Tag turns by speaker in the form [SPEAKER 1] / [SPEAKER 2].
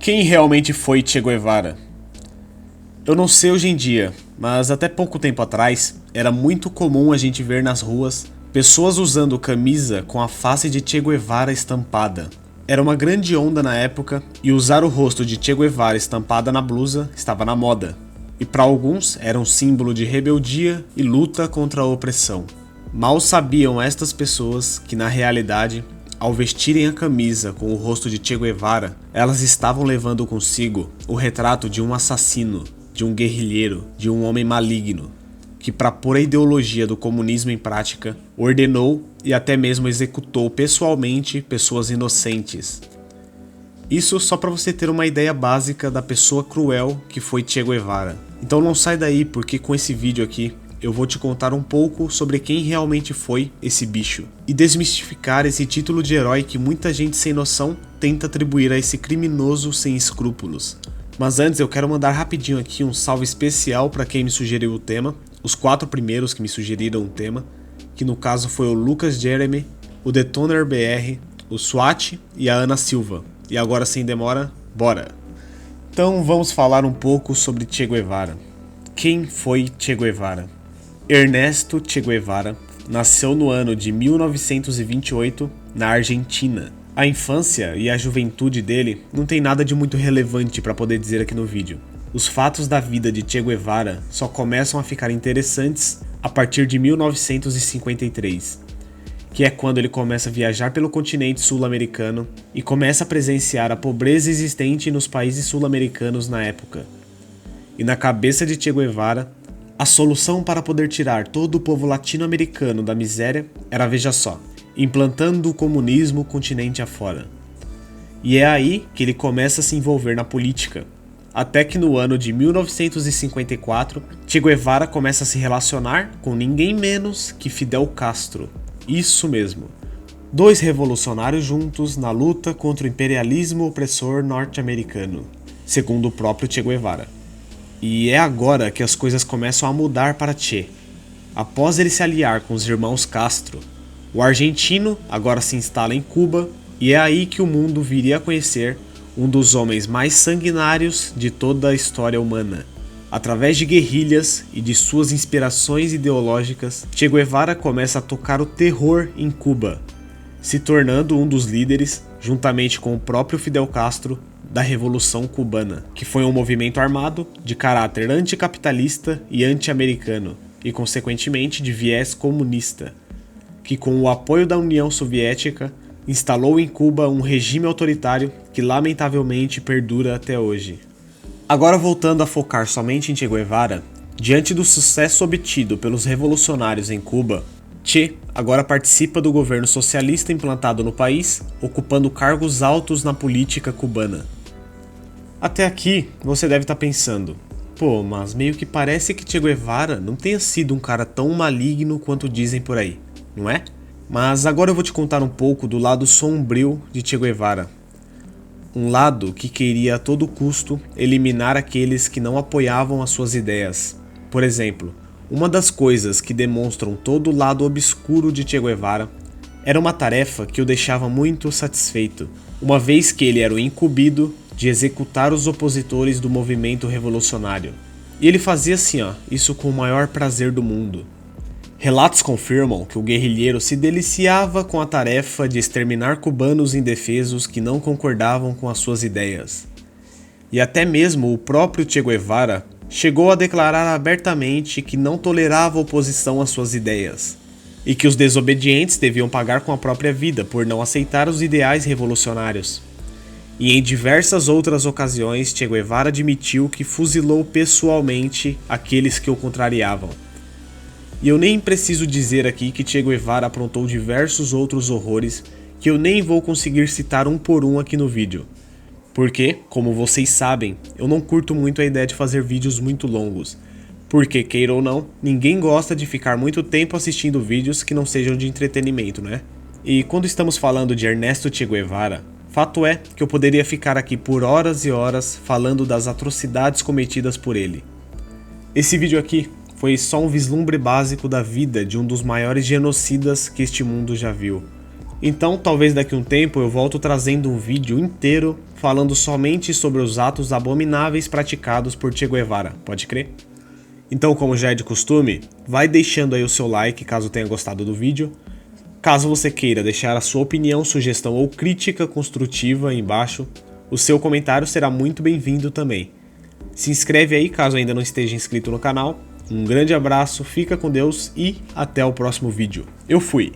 [SPEAKER 1] Quem realmente foi Che Guevara? Eu não sei hoje em dia, mas até pouco tempo atrás era muito comum a gente ver nas ruas pessoas usando camisa com a face de Che Guevara estampada. Era uma grande onda na época e usar o rosto de Che Guevara estampada na blusa estava na moda. E para alguns era um símbolo de rebeldia e luta contra a opressão. Mal sabiam estas pessoas que na realidade, ao vestirem a camisa com o rosto de Che Guevara, elas estavam levando consigo o retrato de um assassino, de um guerrilheiro, de um homem maligno, que para pôr a ideologia do comunismo em prática, ordenou e até mesmo executou pessoalmente pessoas inocentes. Isso só para você ter uma ideia básica da pessoa cruel que foi Che Guevara. Então não sai daí, porque com esse vídeo aqui eu vou te contar um pouco sobre quem realmente foi esse bicho e desmistificar esse título de herói que muita gente sem noção tenta atribuir a esse criminoso sem escrúpulos. Mas antes eu quero mandar rapidinho aqui um salve especial para quem me sugeriu o tema, os 4 primeiros que me sugeriram o tema, que no caso foi o Lucas Jeremy, o Detoner BR, o SWAT e a Ana Silva. E agora sem demora, bora! Então vamos falar um pouco sobre Che Guevara. Quem foi Che Guevara? Ernesto Che Guevara nasceu no ano de 1928 na Argentina. A infância e a juventude dele não tem nada de muito relevante para poder dizer aqui no vídeo. Os fatos da vida de Che Guevara só começam a ficar interessantes a partir de 1953, que é quando ele começa a viajar pelo continente sul-americano e começa a presenciar a pobreza existente nos países sul-americanos na época. E na cabeça de Che Guevara, a solução para poder tirar todo o povo latino-americano da miséria era, veja só, implantando o comunismo continente afora. E é aí que ele começa a se envolver na política, até que no ano de 1954, Che Guevara começa a se relacionar com ninguém menos que Fidel Castro. Isso mesmo, 2 revolucionários juntos na luta contra o imperialismo opressor norte-americano, segundo o próprio Che Guevara. E é agora que as coisas começam a mudar para Che. Após ele se aliar com os irmãos Castro, o argentino agora se instala em Cuba e é aí que o mundo viria a conhecer um dos homens mais sanguinários de toda a história humana. Através de guerrilhas e de suas inspirações ideológicas, Che Guevara começa a tocar o terror em Cuba, se tornando um dos líderes, juntamente com o próprio Fidel Castro, da Revolução Cubana, que foi um movimento armado de caráter anticapitalista e anti-americano, e consequentemente de viés comunista, que com o apoio da União Soviética instalou em Cuba um regime autoritário que lamentavelmente perdura até hoje. Agora voltando a focar somente em Che Guevara, diante do sucesso obtido pelos revolucionários em Cuba, Che agora participa do governo socialista implantado no país, ocupando cargos altos na política cubana. Até aqui você deve estar pensando, pô, mas meio que parece que Che Guevara não tenha sido um cara tão maligno quanto dizem por aí, não é? Mas agora eu vou te contar um pouco do lado sombrio de Che Guevara. Um lado que queria a todo custo eliminar aqueles que não apoiavam as suas ideias. Por exemplo, uma das coisas que demonstram todo o lado obscuro de Che Guevara era uma tarefa que o deixava muito satisfeito, uma vez que ele era o incumbido de executar os opositores do movimento revolucionário. E ele fazia assim, isso com o maior prazer do mundo. Relatos confirmam que o guerrilheiro se deliciava com a tarefa de exterminar cubanos indefesos que não concordavam com as suas ideias. E até mesmo o próprio Che Guevara chegou a declarar abertamente que não tolerava oposição às suas ideias, e que os desobedientes deviam pagar com a própria vida por não aceitar os ideais revolucionários. E em diversas outras ocasiões, Che Guevara admitiu que fuzilou pessoalmente aqueles que o contrariavam. E eu nem preciso dizer aqui que Che Guevara aprontou diversos outros horrores que eu nem vou conseguir citar um por um aqui no vídeo. Porque, como vocês sabem, eu não curto muito a ideia de fazer vídeos muito longos. Porque, queira ou não, ninguém gosta de ficar muito tempo assistindo vídeos que não sejam de entretenimento, né? E quando estamos falando de Ernesto Che Guevara, fato é que eu poderia ficar aqui por horas e horas falando das atrocidades cometidas por ele. Esse vídeo aqui foi só um vislumbre básico da vida de um dos maiores genocidas que este mundo já viu. Então talvez daqui a um tempo eu volto trazendo um vídeo inteiro falando somente sobre os atos abomináveis praticados por Che Guevara, pode crer? Então, como já é de costume, vai deixando aí o seu like caso tenha gostado do vídeo. Caso você queira deixar a sua opinião, sugestão ou crítica construtiva aí embaixo, o seu comentário será muito bem-vindo também. Se inscreve aí caso ainda não esteja inscrito no canal. Um grande abraço, fica com Deus e até o próximo vídeo. Eu fui!